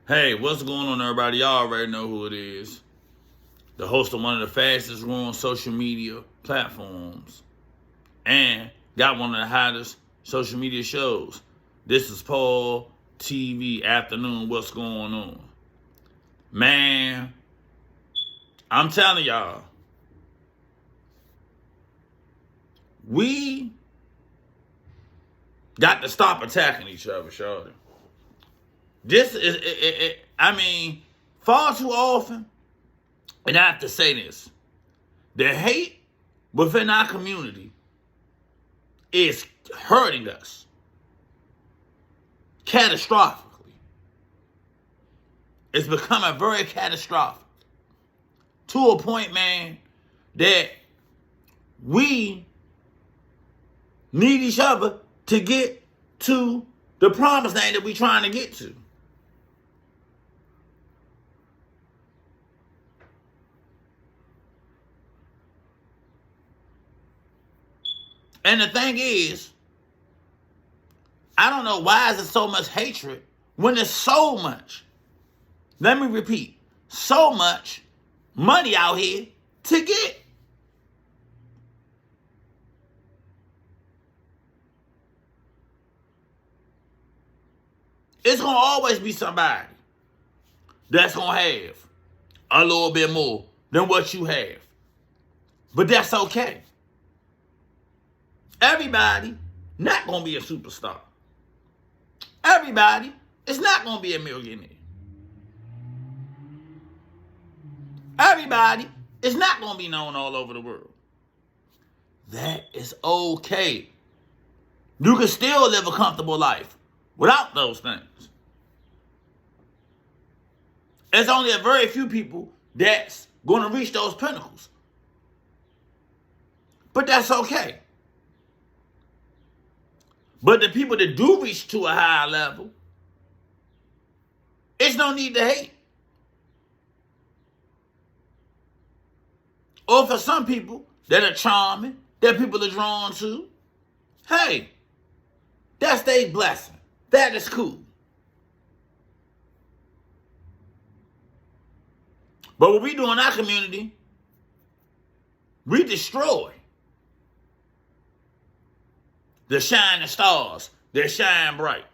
Hey, what's going on, everybody? Y'all already know who it is. The host of one of the fastest growing social media platforms and got one of the hottest social media shows. This is PaulTv Afternoon. What's going on? Man, I'm telling y'all, we got to stop attacking each other, shorty. This is, far too often, and I have to say this, the hate within our community is hurting us catastrophically. It's becoming very catastrophic to a point, man, that we need each other to get to the promised land that we're trying to get to. And the thing is, I don't know why is there so much hatred when there's so much, let me repeat, so much money out here to get. It's going to always be somebody that's going to have a little bit more than what you have. But that's okay. Everybody not going to be a superstar. Everybody is not going to be a millionaire. Everybody is not going to be known all over the world. That is okay. You can still live a comfortable life without those things. There's only a very few people that's going to reach those pinnacles. But that's okay. But the people that do reach to a higher level, it's no need to hate. Or for some people that are charming, that people are drawn to, hey, that's their blessing. That is cool. But what we do in our community, we destroy the shining stars that shine bright.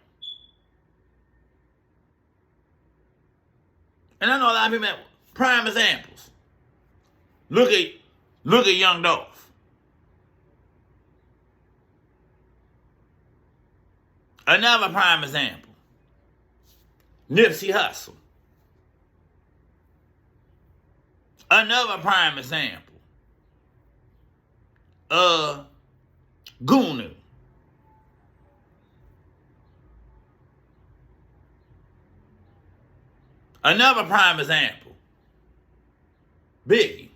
And I know a lot of people have prime examples. Look at Young Dolph. Another prime example. Nipsey Hussle. Another prime example. Gunu. Another prime example. Biggie.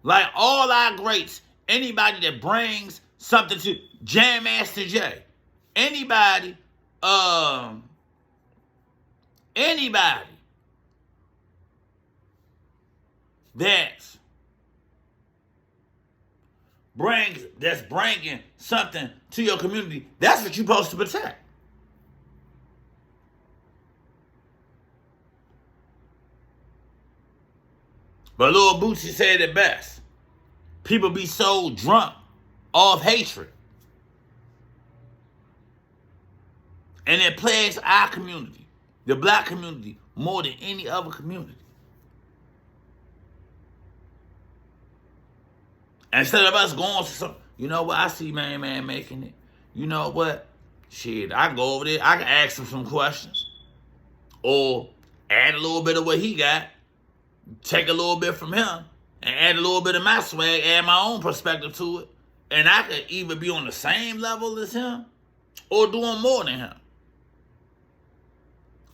Like all our greats, anybody that brings something to Jam Master Jay, anybody that's bringing something to your community, that's what you're supposed to protect. But Lil Bootsy said it best. People be so drunk off hatred. And it plagues our community, the black community, more than any other community. Instead of us going to some, you know what, I see man making it. You know what? Shit, I go over there, I can ask him some questions. Or add a little bit of what he got. Take a little bit from him and add a little bit of my swag, add my own perspective to it. And I could either be on the same level as him or doing more than him.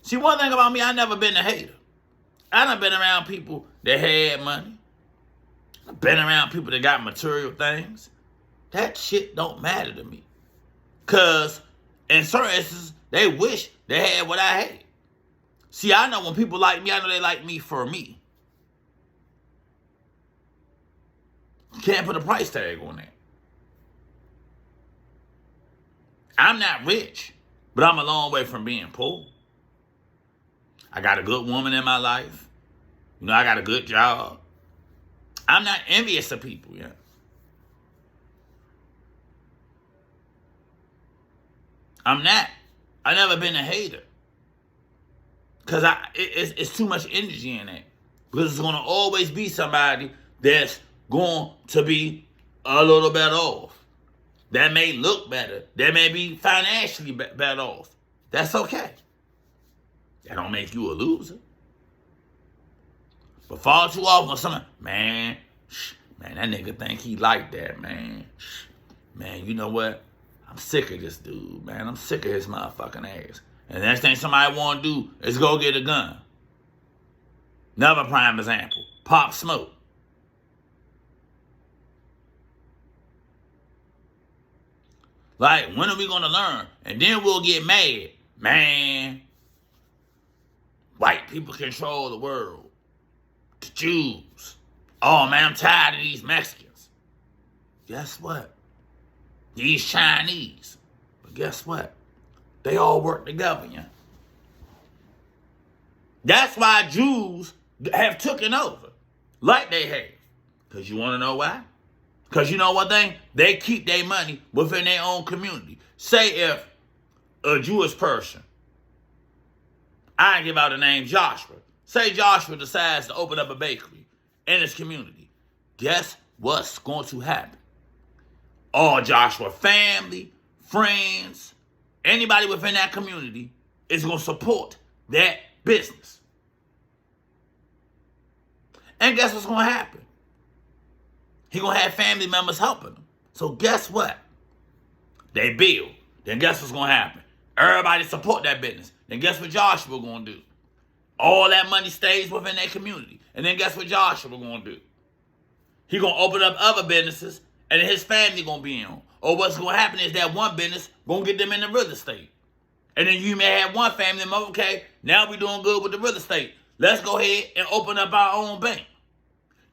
See, one thing about me, I never been a hater. I done been around people that had money. I've been around people that got material things. That shit don't matter to me. Because in certain instances, they wish they had what I had. See, I know when people like me, I know they like me for me. Can't put a price tag on that. I'm not rich, but I'm a long way from being poor. I got a good woman in my life. You know, I got a good job. I'm not envious of people, yeah. I'm not. I've never been a hater. Because it's too much energy in it. Because it's going to always be somebody that's going to be a little better off. That may look better. That may be financially better off. That's okay. That don't make you a loser. But far too often, someone, man, that nigga think he like that, man. Man, you know what? I'm sick of this dude, man. I'm sick of his motherfucking ass. And the next thing somebody want to do is go get a gun. Another prime example. Pop Smoke. Like, when are we going to learn? And then we'll get mad. Man, white people control the world. The Jews. Oh, man, I'm tired of these Mexicans. Guess what? These Chinese. But guess what? They all work together, yeah. That's why Jews have taken over. Like they have. Because you want to know why? Because you know one thing? They keep their money within their own community. Say if a Jewish person, I give out the name Joshua. Say Joshua decides to open up a bakery in his community. Guess what's going to happen? All Joshua family, friends, anybody within that community is going to support that business. And guess what's going to happen? He's going to have family members helping him. So guess what? They build. Then guess what's going to happen? Everybody support that business. Then guess what Joshua going to do? All that money stays within their community. And then guess what Joshua going to do? He going to open up other businesses and his family going to be in. Or what's going to happen is that one business going to get them in the real estate. And then you may have one family member, okay, now we doing good with the real estate. Let's go ahead and open up our own bank.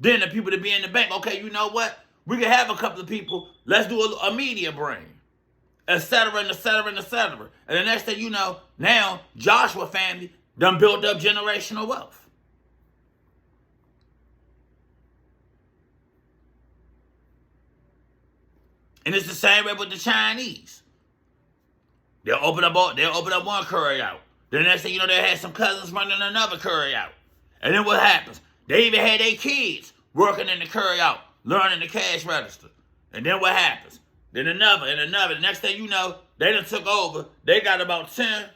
Then the people that be in the bank, okay, you know what? We can have a couple of people. Let's do a media brain, et cetera, and et cetera, and et cetera. And the next thing you know, now Joshua family done built up generational wealth. And it's the same way with the Chinese. They'll open up one curry out. Then the next thing you know, they had some cousins running another curry out. And then what happens? They even had their kids working in the curry out, learning the cash register. And then what happens? Then another and another. The next thing you know, they done took over. They got about 10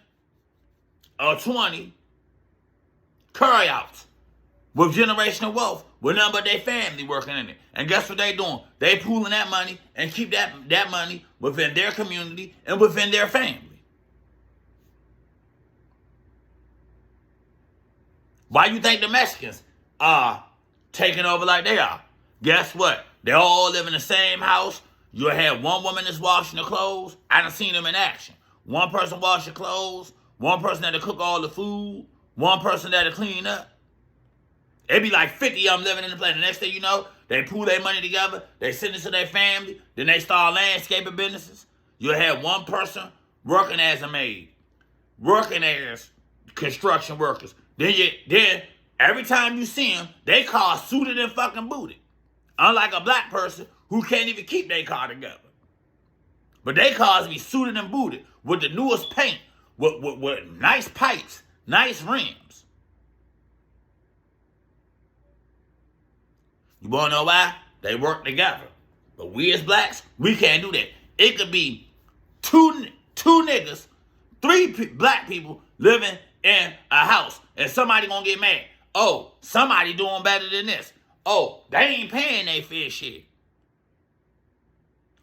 or 20 curry outs with generational wealth, with none but their family working in it. And guess what they doing? They pooling that money and keep that money within their community and within their family. Why you think the Mexicans are taking over like they are? Guess what? They all live in the same house. You'll have one woman that's washing the clothes. I done seen them in action. One person wash the clothes. One person that'll cook all the food. One person that'll clean up. It be like 50 of them living in the place. The next thing you know, they pool their money together. They send it to their family. Then they start landscaping businesses. You'll have one person working as a maid. Working as construction workers. Then every time you see them, they car suited and fucking booted. Unlike a black person who can't even keep their car together. But they cars be suited and booted with the newest paint, with nice pipes, nice rims. You wanna know why? They work together. But we as blacks, we can't do that. It could be two niggas, three black people living in a house, and somebody gonna get mad. Oh, somebody doing better than this. Oh, they ain't paying their fair share.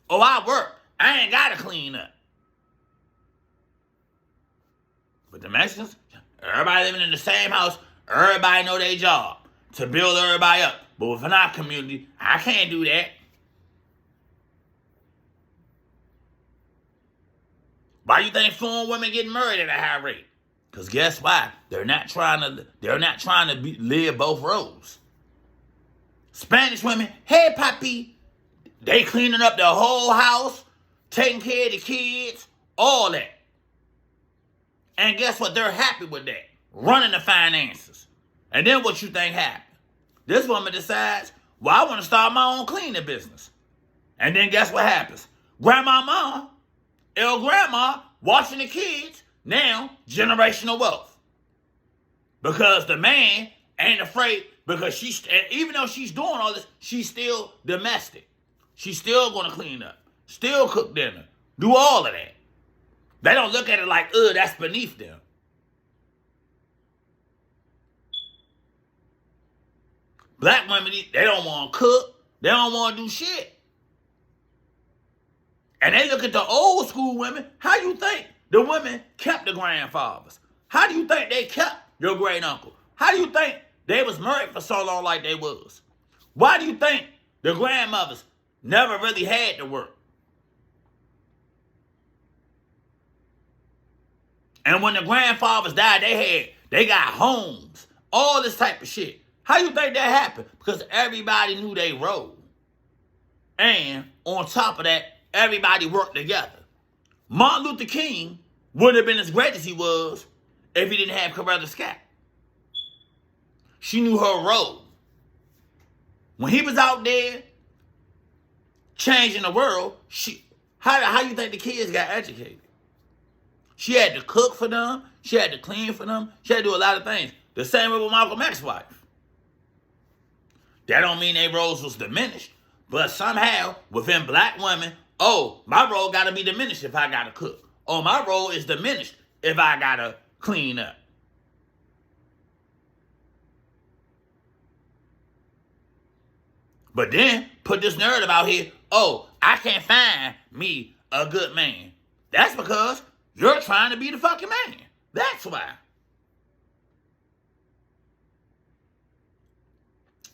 Oh, I work. I ain't gotta clean up. But the Mexicans, everybody living in the same house, everybody know their job to build everybody up. But within our community, I can't do that. Why you think foreign women get married at a high rate? Because guess why? They're not trying to live both roles. Spanish women, hey papi, they cleaning up the whole house, taking care of the kids, all that. And guess what? They're happy with that. Running the finances. And then what you think happened? This woman decides, well, I want to start my own cleaning business. And then guess what happens? Grandma, watching the kids, now generational wealth. Because the man ain't afraid, because even though she's doing all this, she's still domestic. She's still going to clean up, still cook dinner, do all of that. They don't look at it like, that's beneath them. Black women, they don't want to cook. They don't want to do shit. And they look at the old school women. How you think the women kept the grandfathers? How do you think they kept your great uncle? How do you think they was married for so long like they was? Why do you think the grandmothers never really had to work? And when the grandfathers died, they got homes, all this type of shit. How you think that happened? Because everybody knew they role. And on top of that, everybody worked together. Martin Luther King wouldn't have been as great as he was if he didn't have Coretta Scott. She knew her role. When he was out there changing the world, how you think the kids got educated? She had to cook for them. She had to clean for them. She had to do a lot of things. The same way with Malcolm X's wife. That don't mean their roles was diminished. But somehow, within black women, my role got to be diminished if I got to cook. My role is diminished if I got to clean up. But then, put this narrative out here, I can't find me a good man. That's because you're trying to be the fucking man. That's why.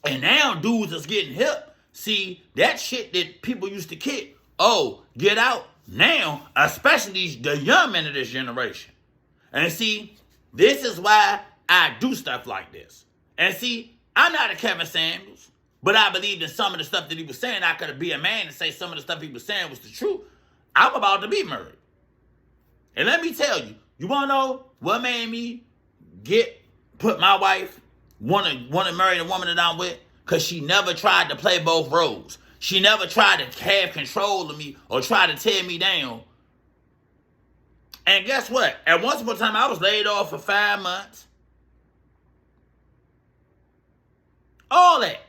And now dudes is getting hip. See, that shit that people used to kick, get out. Now, especially the young men of this generation. And see, this is why I do stuff like this. And see, I'm not a Kevin Samuels, but I believed in some of the stuff that he was saying. I could be a man and say some of the stuff he was saying was the truth. I'm about to be married. And let me tell you, you want to know what made me put my wife, want to marry the woman that I'm with? Because she never tried to play both roles. She never tried to have control of me or try to tear me down. And guess what? At once upon a time, I was laid off for 5 months. All that.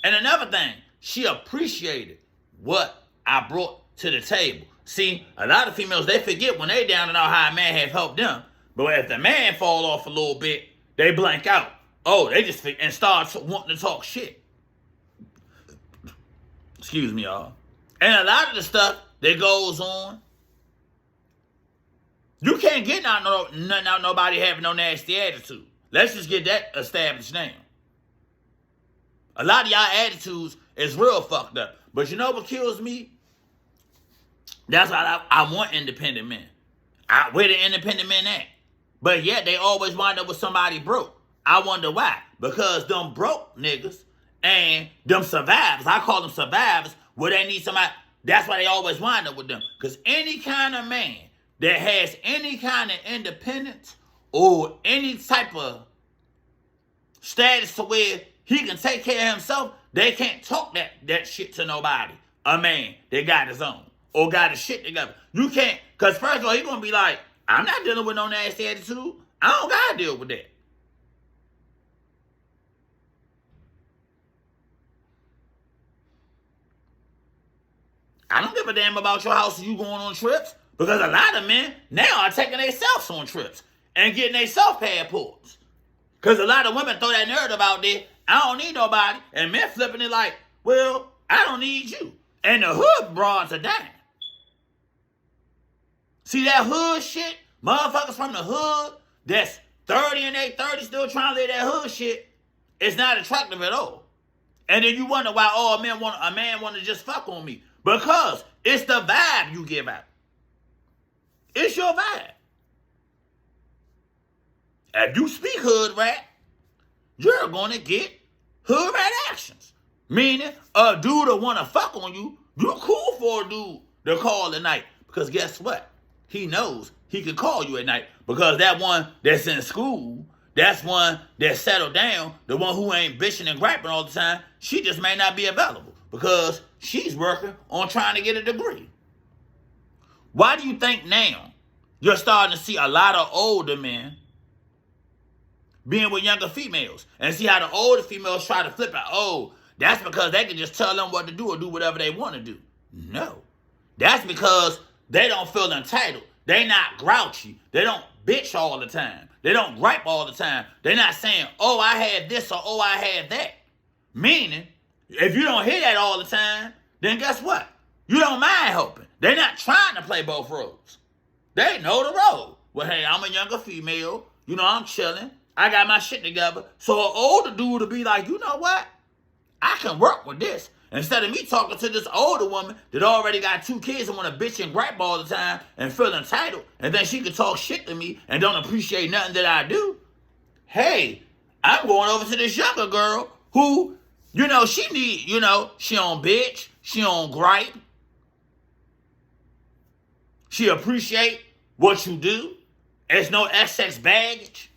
And another thing, she appreciated what I brought to the table. See, a lot of females, they forget when they down and out how a man have helped them. But if the man fall off a little bit, they blank out. They just and start wanting to talk shit. Excuse me, y'all. And a lot of the stuff that goes on, you can't get nothing out nobody having no nasty attitude. Let's just get that established now. A lot of y'all attitudes is real fucked up. But you know what kills me? That's why I want independent men. Where the independent men at? But yet they always wind up with somebody broke. I wonder why. Because them broke niggas and them survivors, I call them survivors, where they need somebody, that's why they always wind up with them. Because any kind of man that has any kind of independence or any type of status to where he can take care of himself, they can't talk that shit to nobody. A man that got his own or got his shit together. You can't, because first of all, he's going to be like, I'm not dealing with no nasty attitude. I don't got to deal with that. I don't give a damn about your house and you going on trips. Because a lot of men now are taking themselves on trips and getting themselves passports. Because a lot of women throw that narrative out there, I don't need nobody. And men flipping it like, well, I don't need you. And the hood broads are dying. See that hood shit? Motherfuckers from the hood that's 30 and they 30 still trying to live that hood shit. It's not attractive at all. And then you wonder why a man want to just fuck on me. Because it's the vibe you give out. It's your vibe. If you speak hood rat, you're going to get hood rat actions. Meaning, a dude that want to fuck on you, you're cool for a dude to call at night. Because guess what? he knows he can call you at night because that one that's in school, that's one that's settled down, the one who ain't bitching and griping all the time, she just may not be available because she's working on trying to get a degree. Why do you think now you're starting to see a lot of older men being with younger females and see how the older females try to flip it? Oh, that's because they can just tell them what to do or do whatever they want to do. No. That's because they don't feel entitled. They not grouchy. They don't bitch all the time. They don't gripe all the time. They're not saying, oh, I had this or oh, I had that. Meaning, if you don't hear that all the time, then guess what? You don't mind helping. They're not trying to play both roles. They know the role. Well, hey, I'm a younger female. You know, I'm chilling. I got my shit together. So an older dude will be like, you know what? I can work with this. Instead of me talking to this older woman that already got 2 kids and want to bitch and gripe all the time and feel entitled, and then she can talk shit to me and don't appreciate nothing that I do. Hey, I'm going over to this younger girl who, you know, she need, you know, she don't bitch, she don't gripe. She appreciate what you do. There's no excess baggage.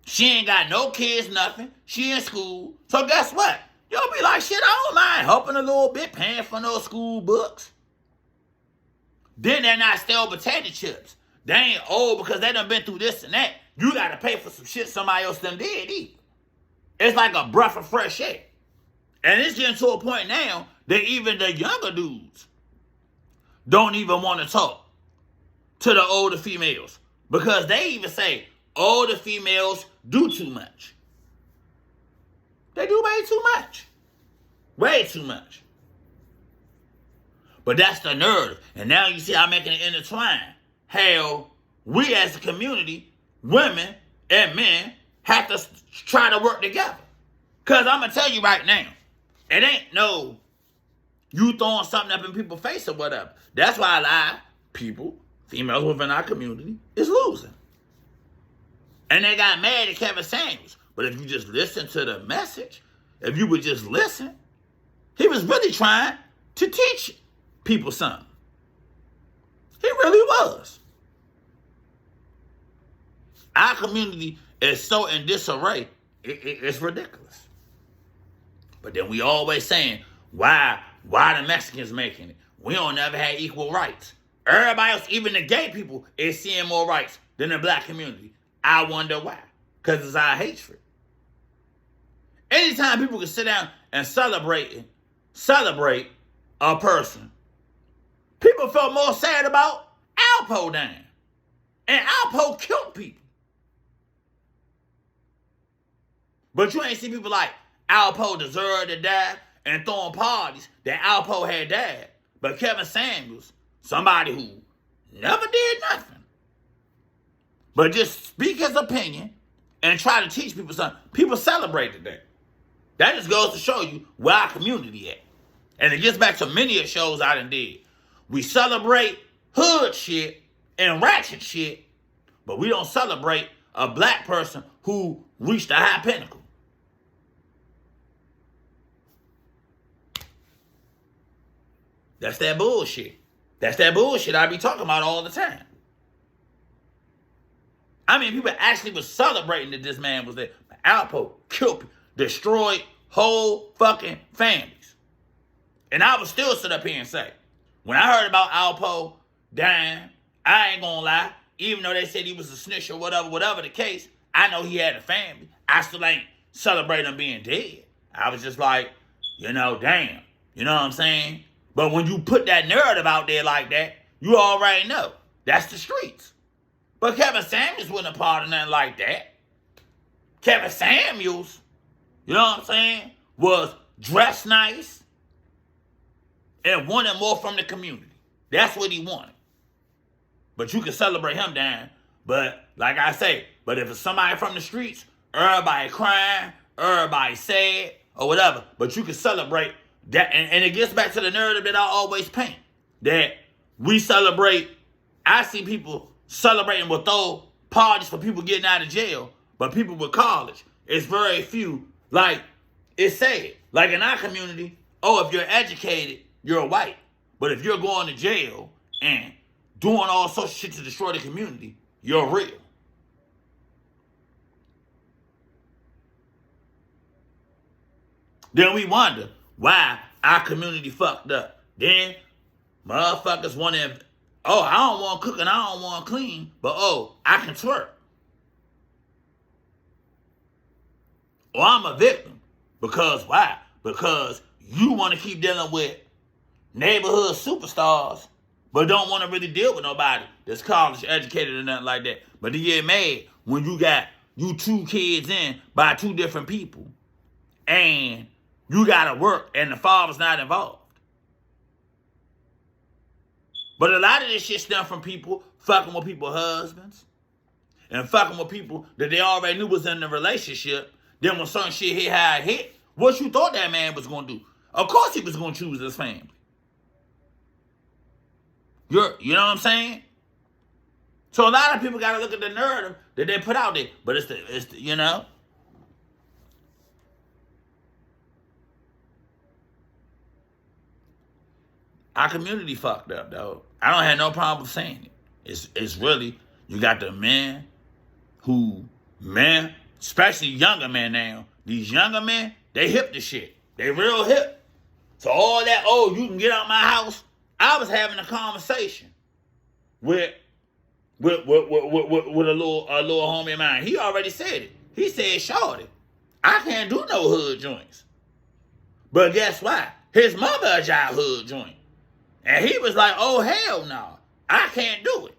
She ain't got no kids, nothing. She in school. So guess what? You'll be like, shit, I don't mind helping a little bit, paying for no school books. Then they're not stale potato chips. They ain't old because they done been through this and that. You got to pay for some shit somebody else done did eat. It's like a breath of fresh air. And it's getting to a point now that even the younger dudes don't even want to talk to the older females because they even say older females do too much. They do way too much. Way too much. But that's the nerve. And now you see I'm making it intertwine. How we as a community, women and men, have to try to work together. Because I'm going to tell you right now, it ain't no you throwing something up in people's face or whatever. That's why a lot of people, females within our community, is losing. And they got mad at Kevin Samuels. But if you just listen to the message, if you would just listen, he was really trying to teach people something. He really was. Our community is so in disarray, it's ridiculous. But then we always saying, why the Mexicans making it? We don't never had equal rights. Everybody else, even the gay people, is seeing more rights than the black community. I wonder why. Because it's our hatred. Anytime people can sit down and celebrate a person, people felt more sad about Alpo dying. And Alpo killed people. But you ain't see people like Alpo deserved to die and throwing parties that Alpo had died. But Kevin Samuels, somebody who never did nothing, but just speak his opinion and try to teach people something. People celebrated that. That just goes to show you where our community at. And it gets back to many of shows I done did. We celebrate hood shit and ratchet shit, but we don't celebrate a black person who reached a high pinnacle. That's that bullshit. That's that bullshit I be talking about all the time. I mean, people actually was celebrating that this man was there. Alpo killed people, destroyed whole fucking families. And I would still sit up here and say, when I heard about Alpo dying, I ain't gonna lie, even though they said he was a snitch or whatever the case, I know he had a family. I still ain't celebrating him being dead. I was just like, you know, damn. You know what I'm saying? But when you put that narrative out there like that, you already know. That's the streets. But Kevin Samuels wasn't a part of nothing like that. Kevin Samuels, you know what I'm saying, was dressed nice and wanted more from the community. That's what he wanted. But you can celebrate him down. But like I say, but if it's somebody from the streets, everybody crying, everybody sad, or whatever, but you can celebrate that. And it gets back to the narrative that I always paint. That we celebrate, I see people celebrating with throw parties for people getting out of jail, but people with college, it's very few. Like, it's sad. Like in our community, oh, if you're educated, you're white. But if you're going to jail and doing all sorts of shit to destroy the community, you're real. Then we wonder why our community fucked up. Then motherfuckers want to, oh, I don't want to cook and I don't want to clean, but oh, I can twerk. Or I'm a victim. Because why? Because you want to keep dealing with neighborhood superstars, but don't want to really deal with nobody that's college educated or nothing like that. But you get mad when you got you 2 kids in by 2 different people and you got to work and the father's not involved. But a lot of this shit stem from people fucking with people's husbands and fucking with people that they already knew was in the relationship. Then when certain shit hit how it hit, what you thought that man was going to do? Of course he was going to choose his family. You know what I'm saying? So a lot of people got to look at the narrative that they put out there. But it's the you know. Our community fucked up, though. I don't have no problem saying it. It's really, you got the men, especially younger men now. These younger men, they hip to shit. They real hip. So all that, oh, you can get out my house. I was having a conversation with a little homie of mine. He already said it. He said, shorty, I can't do no hood joints. But guess what? His mother a hood joint. And he was like, oh, hell no. I can't do it.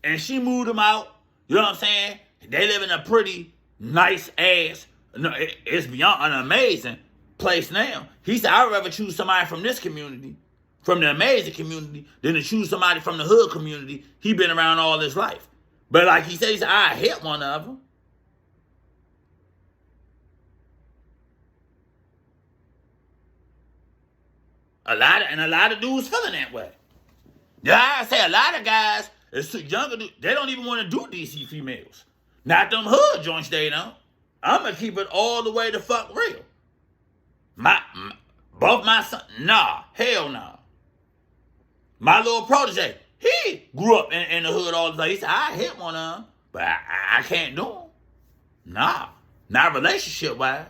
And she moved him out. You know what I'm saying? They live in a pretty nice ass, it's beyond an amazing place now. He said, I'd rather choose somebody from this community, from the amazing community, than to choose somebody from the hood community. He been around all his life. But like he said, I hit one of them. A lot of dudes feeling that way. Yeah, I say a lot of guys, it's too younger dudes, they don't even want to do DC females. Not them hood joints, they don't. I'm going to keep it all the way the fuck real. Both my son, nah, hell nah. My little protege, he grew up in the hood all the time. He said, I hit one of them, but I can't do them. Nah, not relationship-wise.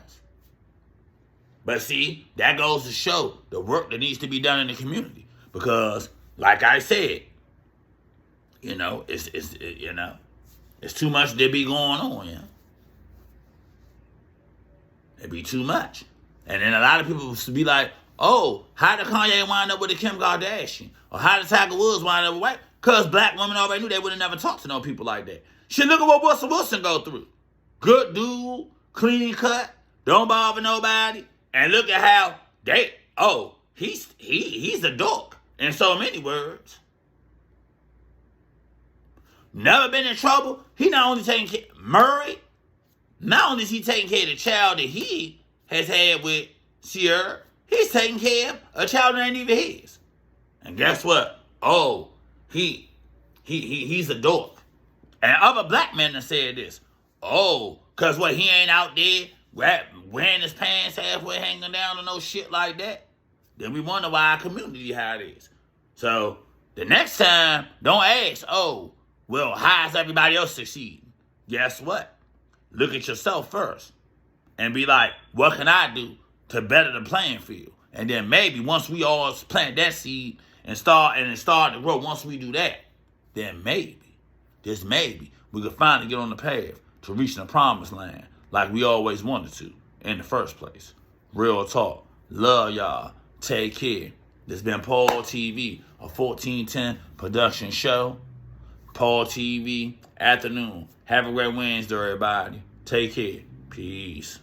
But see, that goes to show the work that needs to be done in the community. Because, like I said, it's too much that be going on, It be too much. And then a lot of people be like, oh, how did Kanye wind up with the Kim Kardashian? Or how did Tiger Woods wind up with white? Because black women already knew they would have never talked to no people like that. Shit, look at what Russell Wilson go through. Good dude, clean cut, don't bother nobody. And look at how he's a dork in so many words. Never been in trouble. He not only taking care Murray, not only is he taking care of the child that he has had with Sierra, he's taking care of a child that ain't even his. And guess what? Oh, he's a dork. And other black men have said this. Oh, cause what, he ain't out there wearing his pants halfway hanging down or no shit like that. Then we wonder why our community how it is. So the next time, don't ask, oh, well, how's everybody else succeeding? Guess what? Look at yourself first. And be like, what can I do to better the playing field? And then maybe once we all plant that seed and start to grow, once we do that, then maybe, just maybe, we could finally get on the path to reaching the promised land like we always wanted to in the first place. Real talk. Love y'all. Take care. This been PaulTv, a 1410 production show. PaulTv, afternoon. Have a great Wednesday, everybody. Take care. Peace.